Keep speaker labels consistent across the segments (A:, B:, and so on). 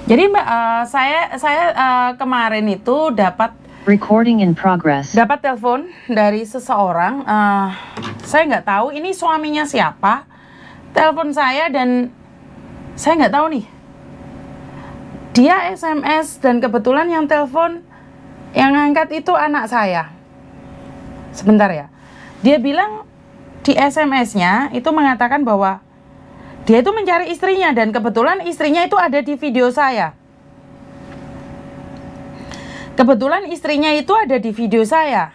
A: Jadi Mbak, saya kemarin itu dapat
B: Recording in progress.
A: telepon dari seseorang. Saya nggak tahu ini suaminya siapa. Telepon saya dan saya nggak tahu nih. Dia SMS dan kebetulan yang telepon, yang ngangkat itu anak saya. Sebentar ya. Dia bilang di SMS-nya itu mengatakan bahwa dia itu mencari istrinya dan kebetulan istrinya itu ada di video saya. Kebetulan istrinya itu ada di video saya.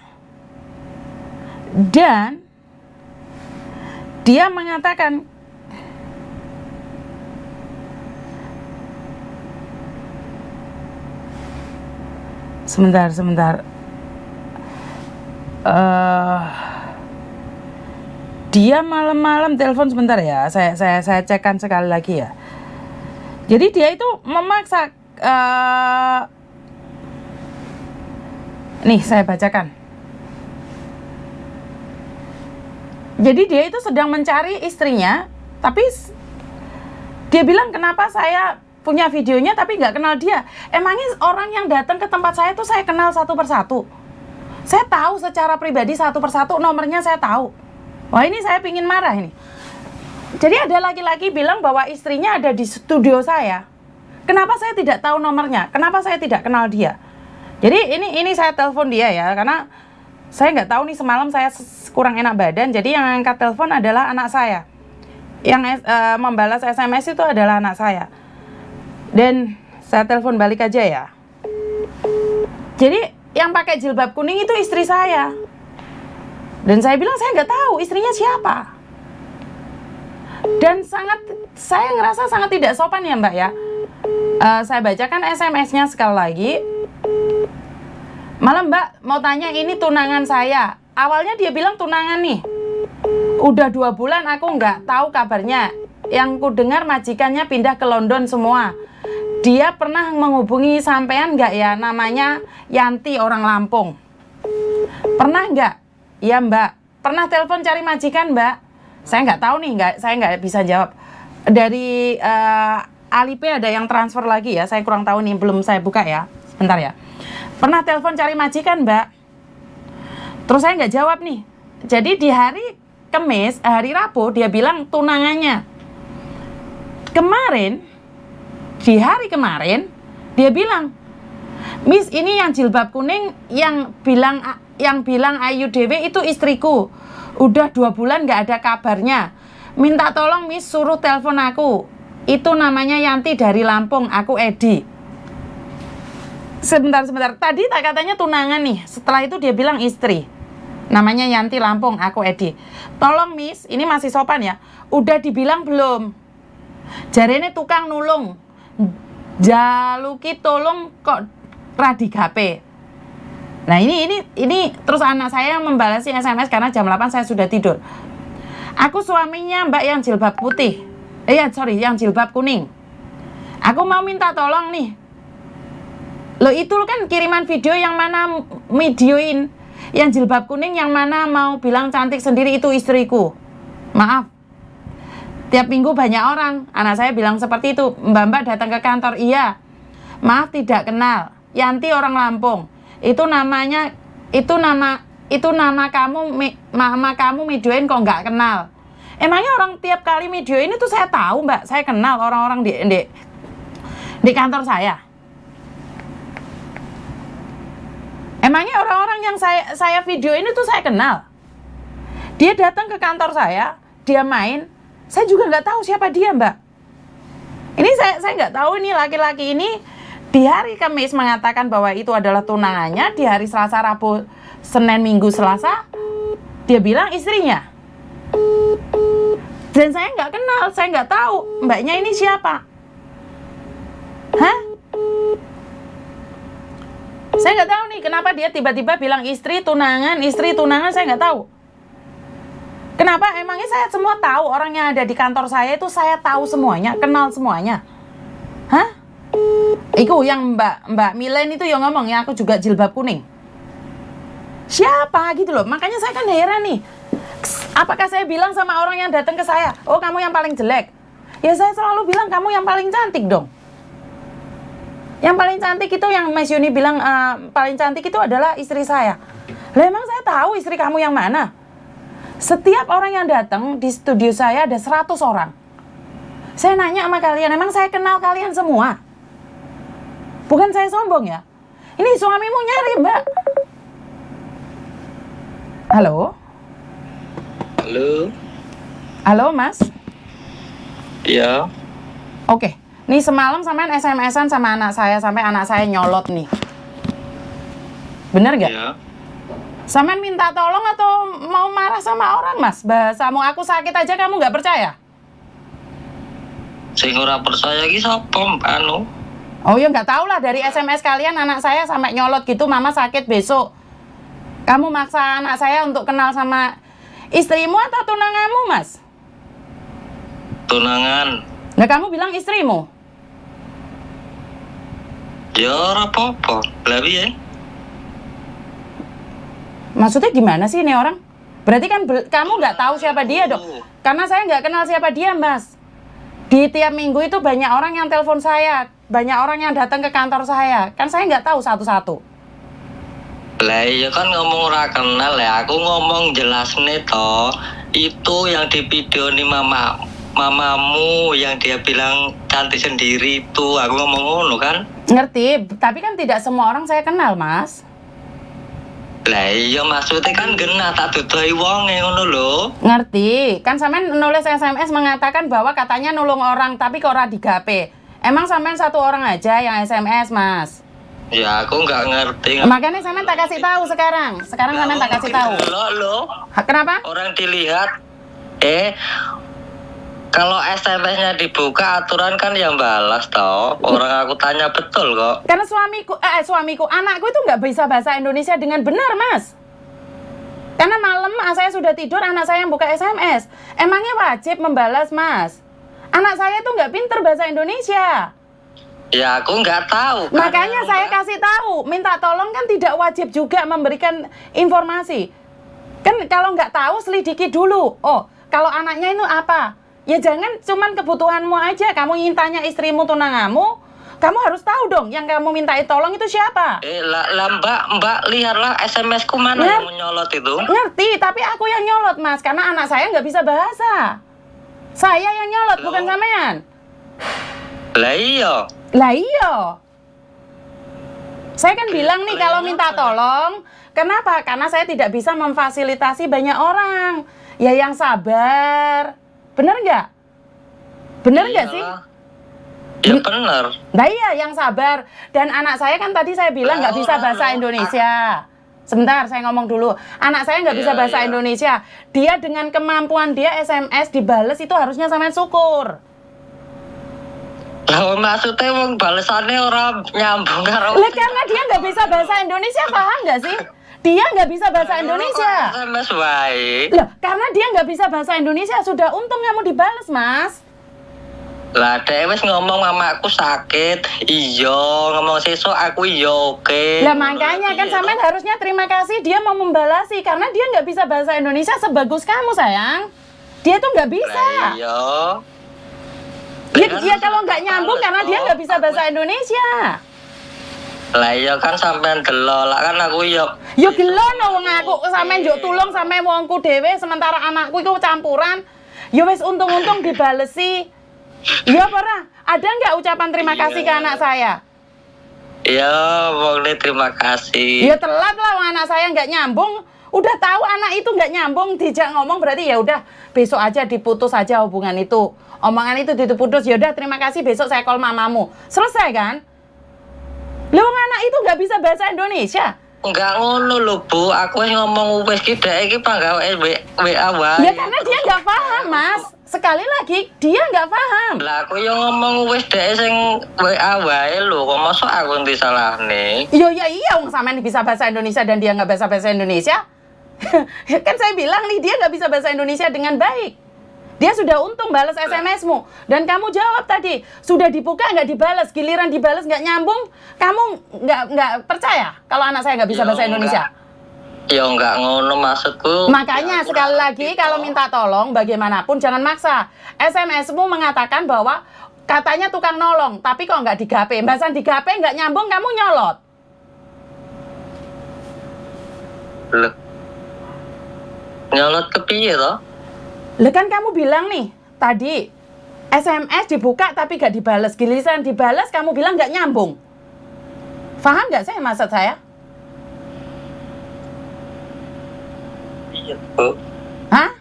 A: Dan dia mengatakan sebentar. Dia malam-malam telepon sebentar ya. Saya cekkan sekali lagi ya. Jadi dia itu memaksa nih saya bacakan. Jadi dia itu sedang mencari istrinya, tapi dia bilang kenapa saya punya videonya tapi nggak kenal dia. Emangnya orang yang datang ke tempat saya itu saya kenal satu persatu. Saya tahu secara pribadi satu persatu, nomornya saya tahu. Wah ini saya pingin marah ini. Jadi ada laki-laki bilang bahwa istrinya ada di studio saya. Kenapa saya tidak tahu nomornya? Kenapa saya tidak kenal dia? Jadi ini saya telepon dia ya, karena saya nggak tahu nih, semalam saya kurang enak badan. Jadi yang angkat telepon adalah anak saya. Yang membalas SMS itu adalah anak saya. Dan saya telepon balik aja ya. Jadi yang pakai jilbab kuning itu istri saya. Dan saya bilang saya nggak tahu istrinya siapa. Dan saya ngerasa sangat tidak sopan ya Mbak ya. Saya bacakan SMS-nya sekali lagi. Malam Mbak mau tanya, ini tunangan saya. Awalnya dia bilang tunangan nih. Udah 2 bulan aku nggak tahu kabarnya. Yang ku dengar majikannya pindah ke London semua. Dia pernah menghubungi sampean nggak ya? Namanya Yanti, orang Lampung. Pernah nggak? Iya Mbak. Pernah telepon cari majikan Mbak? Saya nggak tahu nih, saya nggak bisa jawab. Dari Alipay ada yang transfer lagi ya. Saya kurang tahu nih, belum saya buka ya. Sebentar ya. Pernah telepon cari majikan Mbak? Terus saya nggak jawab nih. Jadi di hari Kamis, hari Rabu dia bilang tunangannya. Di hari kemarin dia bilang, Miss ini yang jilbab kuning yang bilang Ayu Dewi itu istriku. Udah 2 bulan nggak ada kabarnya. Minta tolong Miss suruh telepon aku. Itu namanya Yanti dari Lampung, aku Edi. Sebentar. Tadi tak katanya tunangan nih. Setelah itu dia bilang istri. Namanya Yanti Lampung, aku Edi. Tolong Miss, ini masih sopan ya. Udah dibilang belum? Jarene tukang nulung. Jaluki tolong kok radigape. Nah ini terus anak saya yang membalasi SMS karena jam 8 saya sudah tidur. Aku suaminya Mbak yang jilbab putih. Yang jilbab kuning. Aku mau minta tolong nih. Loh itu kan kiriman video yang mana videoin yang jilbab kuning, yang mana mau bilang cantik sendiri itu istriku. Maaf. Tiap minggu banyak orang. Anak saya bilang seperti itu. Mbak datang ke kantor. Iya. Maaf tidak kenal. Yanti orang Lampung. Itu nama kamu videoin kok nggak kenal. Emangnya orang tiap kali videoin itu saya tahu Mbak. Saya kenal orang-orang di kantor saya. Emangnya orang-orang yang saya videoin itu saya kenal. Dia datang ke kantor saya, dia main, saya juga nggak tahu siapa dia Mbak. Ini saya nggak tahu ini laki-laki ini di hari Kamis mengatakan bahwa itu adalah tunangannya, di hari Selasa, Rabu, Senin, Minggu, Selasa dia bilang istrinya. Dan saya nggak kenal, saya nggak tahu mbaknya ini siapa. Hah? Saya nggak tahu nih kenapa dia tiba-tiba bilang istri tunangan, saya nggak tahu. Kenapa? Emangnya saya semua tahu, orang yang ada di kantor saya itu saya tahu semuanya, kenal semuanya. Hah? Iku yang Mbak Milen itu yang ngomong ya aku juga jilbab kuning. Siapa gitu loh, makanya saya kan heran nih. Apakah saya bilang sama orang yang datang ke saya, oh kamu yang paling jelek? Ya saya selalu bilang kamu yang paling cantik dong. Yang paling cantik itu yang Mas Yuni bilang paling cantik itu adalah istri saya. Lah emang saya tahu istri kamu yang mana? Setiap orang yang datang di studio saya ada 100 orang. Saya nanya sama kalian, emang saya kenal kalian semua? Bukan saya sombong ya. Ini suamimu nyari, Mbak. Halo?
C: Halo,
A: Halo, Mas?
C: ya,
A: Oke. Nih semalam sampean SMS-an sama anak saya sampai anak saya nyolot nih. Bener gak?
C: ya.
A: Sampean minta tolong atau mau marah sama orang, Mas? Bahasamu aku sakit aja kamu nggak percaya?
C: Sing ora percaya ki sapa, anu?
A: Oh ya nggak tahu lah dari SMS kalian anak saya sampai nyolot gitu, mama sakit besok. Kamu maksa anak saya untuk kenal sama istrimu atau tunanganmu, Mas?
C: Tunangan.
A: Nah kamu bilang istrimu.
C: Ya ora apa-apa. Lah piye?
A: Maksudnya gimana sih ini orang? Berarti kan kamu nggak tahu siapa dia dong. Karena saya nggak kenal siapa dia, Mas. Di tiap minggu itu banyak orang yang telepon saya, banyak orang yang datang ke kantor saya. Kan saya nggak tahu satu-satu.
C: Lah iya kan ngomong ora kenal ya. Aku ngomong jelas nih toh. Itu yang di video nih mamamu yang dia bilang cantik sendiri itu. Aku ngomong ngono kan.
A: Ngerti, tapi kan tidak semua orang saya kenal, Mas.
C: Lah iya maksudnya kan genah tak dudoi wonge ngono lho.
A: Ngerti, kan sampean nulis SMS mengatakan bahwa katanya nulung orang, tapi kok ora digape. Emang sampean satu orang aja yang SMS, Mas?
C: Ya aku nggak ngerti.
A: Makanya sampean tak kasih tahu sekarang. Sekarang sampean tak kasih tahu.
C: Lo.
A: Kenapa?
C: Orang dilihat kalau SMS-nya dibuka aturan kan yang balas toh. Orang aku tanya betul kok.
A: Karena suamiku, anakku itu nggak bisa bahasa Indonesia dengan benar, Mas. Karena malam saya sudah tidur, anak saya yang buka SMS. Emangnya wajib membalas, Mas? Anak saya tuh nggak pinter bahasa Indonesia.
C: Ya aku nggak tahu.
A: Makanya saya kasih tahu, minta tolong kan tidak wajib juga memberikan informasi. Kan kalau nggak tahu selidiki dulu. Oh, kalau anaknya itu apa? Ya jangan cuman kebutuhanmu aja. Kamu ingin tanya istrimu tunangamu, kamu harus tahu dong yang kamu mintai tolong itu siapa.
C: Mbak lihatlah SMS-ku mana yang menyolot itu.
A: Ngerti, tapi aku yang nyolot, Mas, karena anak saya nggak bisa bahasa. Saya yang nyolot, bukan sampean.
C: Lah iya.
A: Lah iya. Saya kan bilang nih kalau minta tolong, kenapa? Karena saya tidak bisa memfasilitasi banyak orang. Ya yang sabar. Bener nggak? Bener nggak sih?
C: Ya bener.
A: Nah iya, yang sabar. Dan anak saya kan tadi saya bilang nggak bisa bahasa Indonesia. Sebentar, saya ngomong dulu. Anak saya nggak bisa bahasa Indonesia. Dia dengan kemampuan dia SMS dibales itu harusnya sampean syukur.
C: Lah maksudnya wong balesannya orang nyambung karo.
A: Lah karena dia nggak bisa bahasa Indonesia, paham nggak sih? Dia nggak bisa bahasa Indonesia.
C: SMS wae.
A: Loh, karena dia nggak bisa bahasa Indonesia, sudah untung kamu dibales, Mas.
C: Lah dek wis ngomong mamaku sakit. Iya, ngomong sesuk aku iya oke.
A: Lah makanya kan sampean harusnya terima kasih dia mau membalasi karena dia nggak bisa bahasa Indonesia sebagus kamu, sayang. Dia tuh nggak bisa.
C: Lah
A: Dia
C: iya.
A: kalau nggak nyambung karena dia nggak bisa bahasa Indonesia.
C: Lah iya kan sampean delok, lah kan aku yo.
A: Yo gelo no wong aku sampean njuk tulung sampe wongku dhewe sementara anakku iku campuran. Yo wis untung-untung dibalesi. Iya ora? Ada nggak ucapan terima kasih ke anak saya?
C: Iya, wong terima kasih.
A: Ya telat lah wong anak saya nggak nyambung. Udah tahu anak itu nggak nyambung, dijak ngomong berarti ya udah besok aja diputus aja hubungan itu. Omongan itu diputus, ya udah terima kasih besok saya call mamamu. Selesai kan? Lu anak itu nggak bisa bahasa Indonesia.
C: Enggak ngono lho, Bu. Aku ngomong wis ki dhek iki panggawe WA wae.
A: Ya karena dia nggak paham, Mas. Sekali lagi, dia nggak paham.
C: Lah aku yang ngomong wis dhek sing WA wae lho, kok mosok aku disalahne.
A: Yo ya iya, wong sampean bisa bahasa Indonesia dan dia nggak bisa bahasa Indonesia. Kan saya bilang nih, dia nggak bisa bahasa Indonesia dengan baik. Dia sudah untung balas SMS-mu. Dan kamu jawab tadi, sudah dibuka nggak dibalas, giliran dibalas nggak nyambung, kamu nggak percaya kalau anak saya nggak bisa bahasa Indonesia.
C: Ya nggak ngono maksudku.
A: Makanya sekali lagi kalau minta tolong bagaimanapun jangan maksa. SMS-mu mengatakan bahwa Katanya tukang nolong, tapi kok nggak digape? Bahasan digape nggak nyambung, kamu nyolot.
C: Loh. Nyolot ke piye toh?
A: Lah kan kamu bilang nih, tadi SMS dibuka tapi nggak dibales. Giliran dibales, kamu bilang nggak nyambung. Paham nggak saya maksud saya?
C: Iya, Bu.
A: Hah?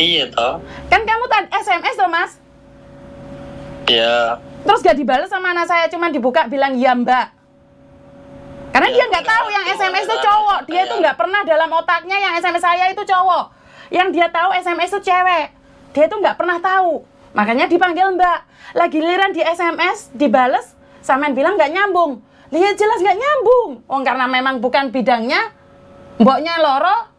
C: Iya toh?
A: Kan kamu tadi SMS tuh, Mas.
C: Ya.
A: Terus gak dibales sama anak saya, cuman dibuka bilang iya mbak. Karena
C: Ya,
A: dia nggak tahu yang SMS itu cowok. Dia itu nggak pernah dalam otaknya yang SMS saya itu cowok. Yang dia tahu SMS itu cewek. Dia itu nggak pernah tahu. Makanya dipanggil mbak. Lagi giliran di SMS dibales, sampean bilang nggak nyambung. Lihat jelas nggak nyambung. Oh karena memang bukan bidangnya, mboknya loro.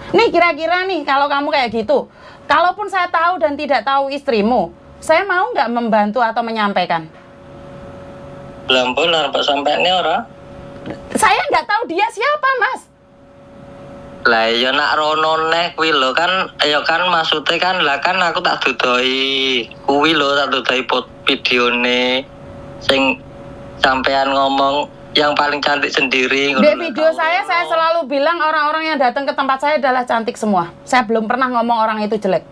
A: Nih kira-kira nih kalau kamu kayak gitu, kalaupun saya tahu dan tidak tahu istrimu, saya mau nggak membantu atau menyampaikan?
C: Lampun arep sampai ini ora?
A: Saya nggak tahu dia siapa, Mas.
C: Lah ya nak rono neh kuwi lho kan, ya kan maksudnya kan lah kan aku tak dudoi kuwi lho, tak dudoi videone sing sampean ngomong yang paling cantik sendiri.
A: Di video saya selalu bilang orang-orang yang datang ke tempat saya adalah cantik semua. Saya belum pernah ngomong orang itu jelek.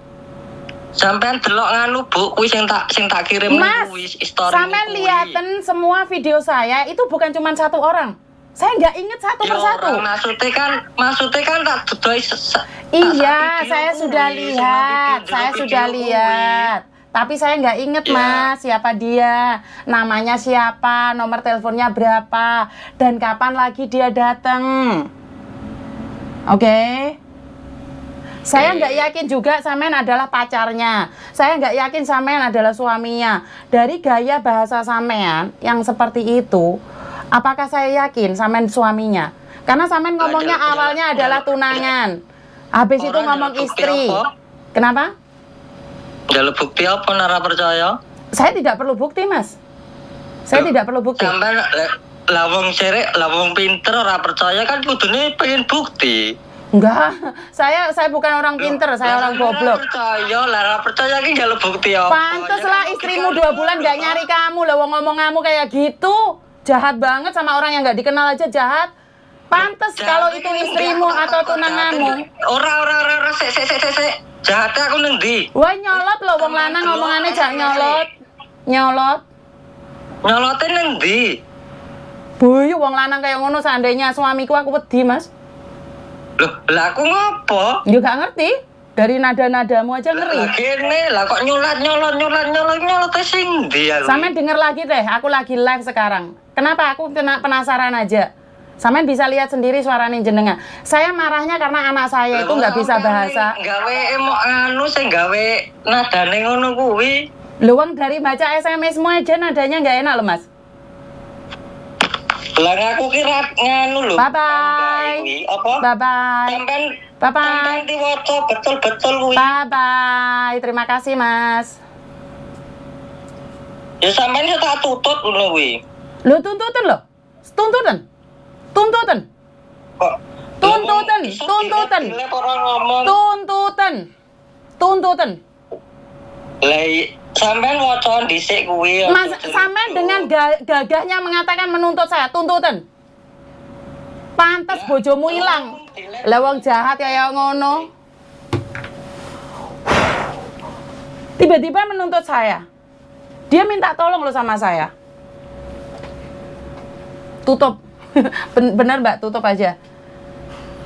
C: Sampean delok nganu Bu, kuwi sing tak kirim
A: Mas,
C: kuwi story.
A: sampean liaten semua video saya itu bukan cuma satu orang. Saya nggak inget satu persatu.
C: Maksudnya kan tak dudoi
A: Iya, saya sudah lihat. Saya sudah lihat. Tapi saya nggak inget,
C: Ya.
A: Mas, siapa dia, namanya siapa, nomor teleponnya berapa, dan kapan lagi dia datang. Oke? Saya nggak yakin juga sampean adalah pacarnya. Saya nggak yakin sampean adalah suaminya. Dari gaya bahasa sampean yang seperti itu, apakah saya yakin sampean suaminya? Karena sampean ngomongnya awalnya adalah tunangan. Habis itu ngomong istri. Kenapa?
C: Jaluk bukti apa nara percaya?
A: Saya tidak perlu bukti, Mas. Saya tidak perlu bukti.
C: Sampean lawang serek, lawang pinter ora percaya kan kudune pengen bukti.
A: Enggak, saya bukan orang pinter, saya orang goblok.
C: Lara percaya ki jaluk bukti apa?
A: Pantes lah istrimu 2 bulan nggak nyari kamu, lah wong ngomong kamu kayak gitu. Jahat banget sama orang yang nggak dikenal aja jahat. Pantes kalau itu istrimu atau tunanganmu.
C: Ora sik. Jahatnya aku nang ndi?
A: Wah nyolot loh, wong lanang ngomongannya jak nyolot.
C: Nyolote nang ndi?
A: Boy, wong lanang kayak ngono seandainya suamiku aku wedi, Mas.
C: Loh, lah aku ngopo?
A: Ya gak ngerti. Dari nada-nadamu aja ngeri.
C: Lah kene, lah kok nyolot sing ndi aku?
A: Sampean denger lagi deh, aku lagi live sekarang. Kenapa aku penasaran aja? Sampean bisa lihat sendiri suaranya jenengan. Saya marahnya karena anak saya itu nggak bisa bahasa.
C: Gawe emok anu sing gawe nadane ngono kuwi.
A: Luang dari baca SMS-mu aja nadanya nggak enak loh, Mas.
C: Lah aku kira nganu lho.
A: Bye bye.
C: Apa?
A: Bye bye. Bye bye.
C: Sampean diwaca betul-betul kuwi.
A: Bye bye. Terima kasih, Mas.
C: Ya sampean yo tak tutut ngono kuwi.
A: Lo tuntutan loh. Tuntutan.
C: Kok
A: Tuntutan.
C: Lah sampean waca dhisik kuwi.
A: Mas, sampean dengan gagahnya mengatakan menuntut saya, tuntutan. Pantes bojomu hilang. Lah wong jahat kayak ngono. Tiba-tiba menuntut saya. Dia minta tolong loh sama saya. Tutup. Bener Mbak, tutup aja.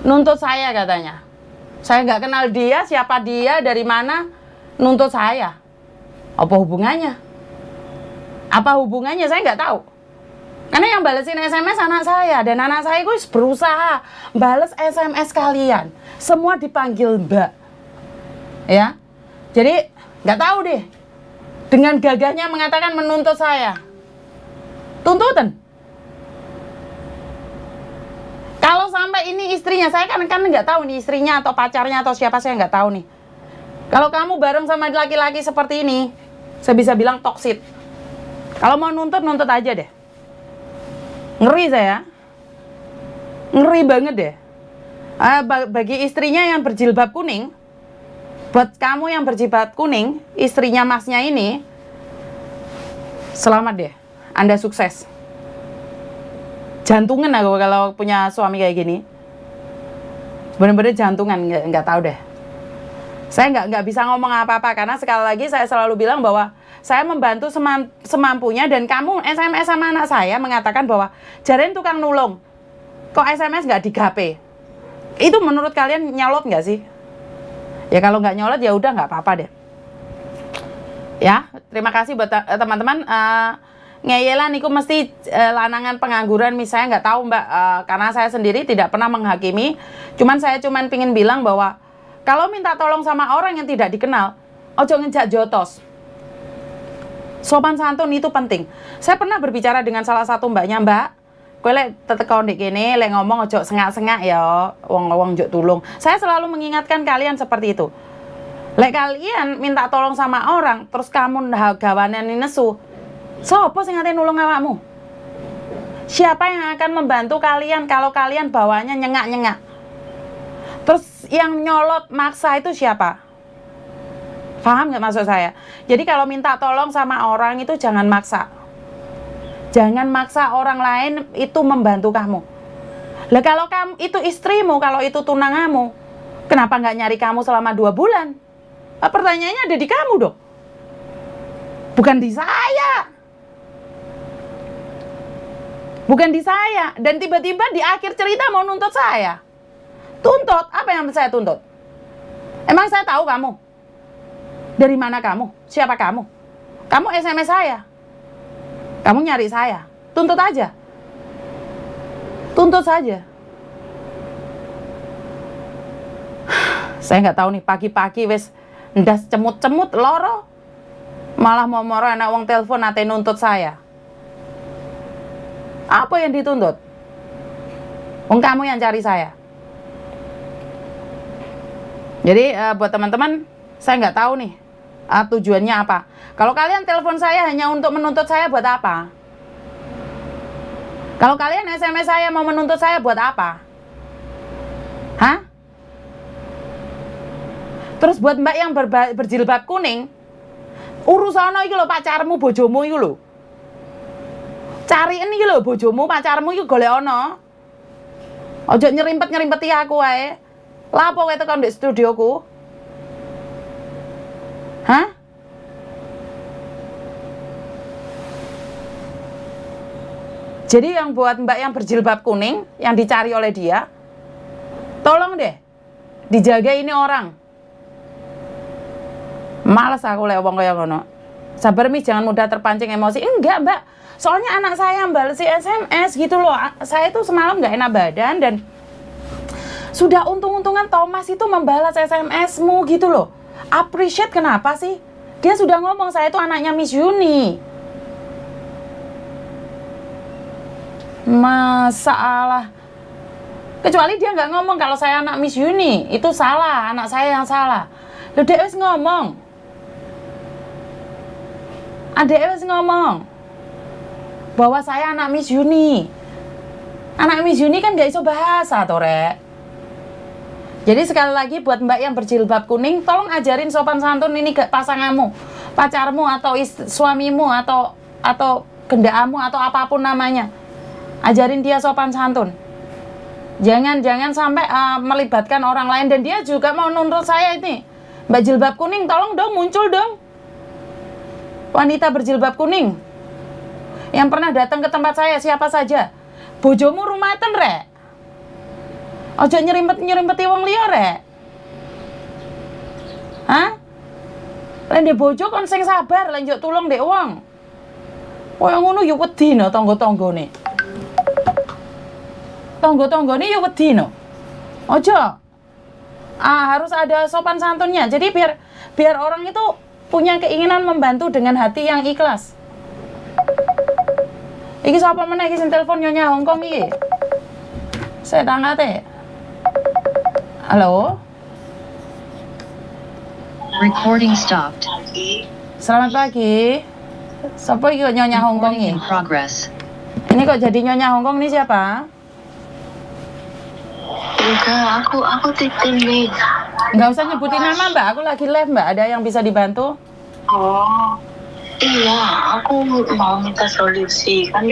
A: Nuntut saya katanya. Saya nggak kenal dia, siapa dia, dari mana. Nuntut saya. Apa hubungannya? Saya nggak tahu. Karena yang balesin SMS anak saya. Dan anak saya itu berusaha bales SMS kalian. Semua dipanggil Mbak. Ya. Jadi nggak tahu deh. Dengan gagahnya mengatakan menuntut saya. Tuntutan. Kalau sampai ini istrinya, saya kan nggak tahu nih istrinya atau pacarnya atau siapa, saya nggak tahu nih. Kalau kamu bareng sama laki-laki seperti ini, saya bisa bilang toksit. Kalau mau nuntut aja deh. Ngeri saya. Ngeri banget deh. Bagi istrinya yang berjilbab kuning, buat kamu yang berjilbab kuning, istrinya masnya ini, selamat deh, Anda sukses. Jantungan aku kalau punya suami kayak gini, bener-bener jantungan, nggak tahu deh. Saya nggak bisa ngomong apa-apa karena sekali lagi saya selalu bilang bahwa saya membantu semampunya, dan kamu SMS sama anak saya mengatakan bahwa jaren tukang nulung, kok SMS nggak digape? Itu menurut kalian nyolot nggak sih? Ya kalau nggak nyolot ya udah nggak apa-apa deh. Ya, terima kasih buat teman-teman. Ngeyelan itu mesti lanangan pengangguran, misalnya nggak tahu mbak, karena saya sendiri tidak pernah menghakimi. Saya cuman pingin bilang bahwa kalau minta tolong sama orang yang tidak dikenal, ojo ngejak jotos. Sopan santun itu penting. Saya pernah berbicara dengan salah satu mbaknya, mbak, kowe lek tetekon ndek kene lek ngomong ojo sengak-sengak ya, wong-wong njuk tulung. Saya selalu mengingatkan kalian seperti itu. Lek kalian minta tolong sama orang, terus kamu gawanen nesu, sopo sing ate nulung awakmu? Siapa yang akan membantu kalian kalau kalian bawanya nyengak-nyengak? Terus yang nyolot maksa itu siapa? Paham nggak maksud saya? Jadi kalau minta tolong sama orang itu jangan maksa. Jangan maksa orang lain itu membantu kamu. Lah kalau kamu itu istrimu, kalau itu tunangamu, kenapa nggak nyari kamu selama 2 bulan? Pertanyaannya ada di kamu dong, bukan di saya. Bukan di saya. Dan tiba-tiba di akhir cerita mau nuntut saya. Tuntut? Apa yang saya tuntut? Emang saya tahu kamu? Dari mana kamu? Siapa kamu? Kamu SMS saya. Kamu nyari saya. Tuntut aja. Tuntut saja. Saya nggak tahu nih, pagi-pagi wes ndas cemut-cemut loro. Malah mau moro anak wong telepon ate nuntut saya. Apa yang dituntut? Wong kamu yang cari saya. Jadi buat teman-teman, saya nggak tahu nih tujuannya apa. Kalau kalian telepon saya hanya untuk menuntut saya, buat apa? Kalau kalian SMS saya mau menuntut saya, buat apa? Hah? Terus buat mbak yang berjilbab kuning, urusan iki lho pacarmu, bojomu iki lho. Cariin iki lho bojomu, pacarmu iki golek ono. Ojo nyerimpet-nyerimpeti aku wae. Lah apa kowe tekan di studioku? Hah? Jadi yang buat mbak yang berjilbab kuning, yang dicari oleh dia, tolong deh, dijaga ini orang. Males aku lek wong kaya ngono. Sabar Mi, jangan mudah terpancing emosi. Enggak mbak, soalnya anak saya balas SMS gitu loh. Saya tuh semalam nggak enak badan dan sudah untung-untungan Thomas itu membalas SMS-mu gitu loh. Appreciate kenapa sih? Dia sudah ngomong saya itu anaknya Miss Yuni. Masalah. Kecuali dia nggak ngomong kalau saya anak Miss Yuni, itu salah, anak saya yang salah. Loh dia wis ngomong. Adek wis ngomong bahwa saya anak Miss Yuni. Anak Miss Yuni kan nggak iso bahasa toh, Rek. Jadi sekali lagi buat mbak yang berjilbab kuning, tolong ajarin sopan santun ini ke pasanganmu, pacarmu atau suamimu atau gendaamu atau apapun namanya. Ajarin dia sopan santun. Jangan sampai melibatkan orang lain. Dan dia juga mau nuntut saya ini. Mbak jilbab kuning, tolong dong muncul dong. Wanita berjilbab kuning yang pernah datang ke tempat saya, siapa saja. Bojomu rumaten, Rek. Ojo nyerimpet-nyerimpeti wong liya, Rek. Hah? Len ndek bojo kon sing sabar, len njuk tulung ndek wong. Koyo ngono yo wedi no tangga-tanggane. Tangga-tanggane yo wedi no. Ojo. Harus ada sopan santunnya. Jadi biar orang itu punya keinginan membantu dengan hati yang ikhlas. Iki sapa meneh iki sing telepon Nyonya Hongkong iki? Saya tangate. Halo?
B: Recording stopped.
A: Selamat pagi. Sapa iki Nyonya Hongkong
B: Recording
A: iki?
B: in progress.
A: Ini kok jadi Nyonya Hongkong ini siapa?
D: Enggak, aku titip Miss.
A: Nggak usah nyebutin nama Mbak, aku lagi live Mbak. Ada yang bisa dibantu?
D: Oh, iya, aku mau minta solusi kan.